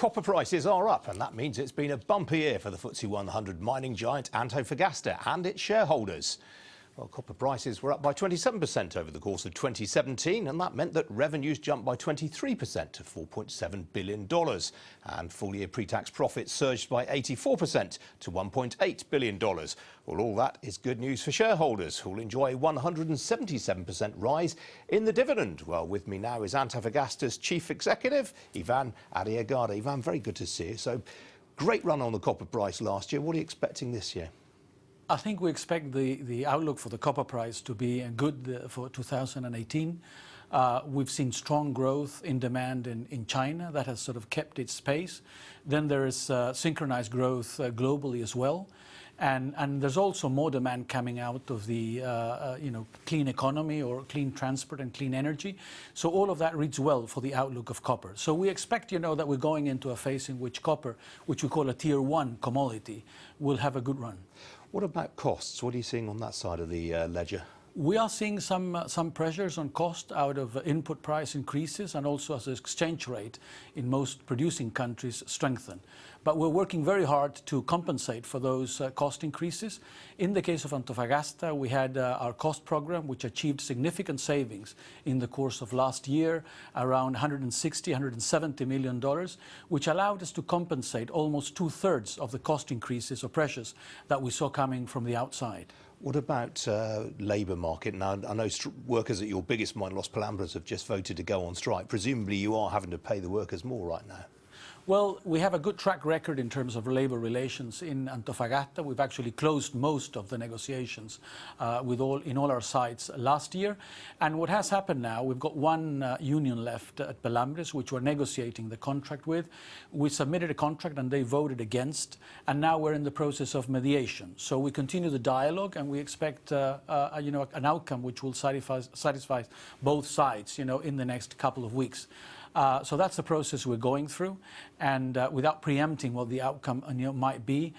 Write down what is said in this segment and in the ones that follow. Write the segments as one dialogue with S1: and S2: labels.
S1: Copper prices are up, and that means it's been a bumpy year for the FTSE 100 mining giant Antofagasta and its shareholders. Well, copper prices were up by 27% over the course of 2017, and that meant that revenues jumped by 23% to $4.7 billion. And full-year pre-tax profits surged by 84% to $1.8 billion. Well, all that is good news for shareholders, who will enjoy a 177% rise in the dividend. Well, with me now is Antofagasta's Chief Executive, Iván Arriagada. Iván, very good to see you. So, great run on the copper price last year. What are you expecting this year?
S2: I think we expect the outlook for the copper price to be good for 2018. We've seen strong growth in demand in China that has sort of kept its pace. Then there is synchronized growth globally as well. And there's also more demand coming out of the clean economy or clean transport and clean energy. So all of that reads well for the outlook of copper. So we expect, that we're going into a phase in which copper, which we call a tier 1 commodity, will have a good run.
S1: What about costs? What are you seeing on that side of the ledger?
S2: We are seeing some pressures on cost out of input price increases, and also as the exchange rate in most producing countries strengthen. But we're working very hard to compensate for those cost increases. In the case of Antofagasta, we had our cost program, which achieved significant savings in the course of last year, around $160, $170 million, which allowed us to compensate almost 2/3 of the cost increases or pressures that we saw coming from the outside.
S1: What about labour market? Now, I know workers at your biggest mine, Los Pelambres, have just voted to go on strike. Presumably you are having to pay the workers more right now.
S2: Well, we have a good track record in terms of labour relations in Antofagasta. We've actually closed most of the negotiations in all our sites last year. And what has happened now, we've got one union left at Pelambres, which we're negotiating the contract with. We submitted a contract and they voted against. And now we're in the process of mediation. So we continue the dialogue, and we expect an outcome which will satisfy both sides in the next couple of weeks. So that's the process we're going through, and without preempting what the outcome might be,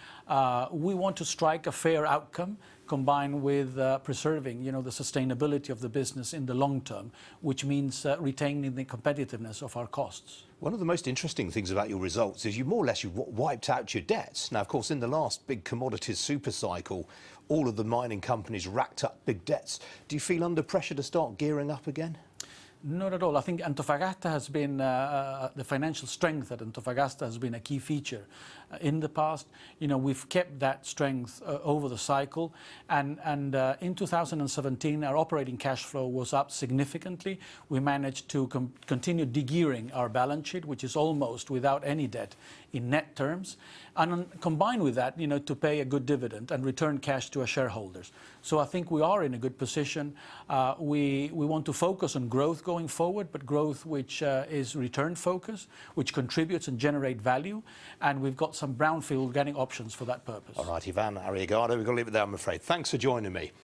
S2: we want to strike a fair outcome combined with preserving the sustainability of the business in the long term, which means retaining the competitiveness of our costs.
S1: One of the most interesting things about your results is you more or less wiped out your debts. Now, of course, in the last big commodities super cycle, all of the mining companies racked up big debts. Do you feel under pressure to start gearing up again?
S2: Not at all. I think Antofagasta has been, the financial strength at Antofagasta has been a key feature. In the past, we've kept that strength over the cycle. And in 2017, our operating cash flow was up significantly. We managed to continue de-gearing our balance sheet, which is almost without any debt in net terms. And combined with that, to pay a good dividend and return cash to our shareholders. So I think we are in a good position. We want to focus on growth going forward, but growth which is return focused, which contributes and generate value, and we've got some brownfield organic options for that purpose.
S1: All right, Iván Arriagada, we've got to leave it there, I'm afraid. Thanks for joining me.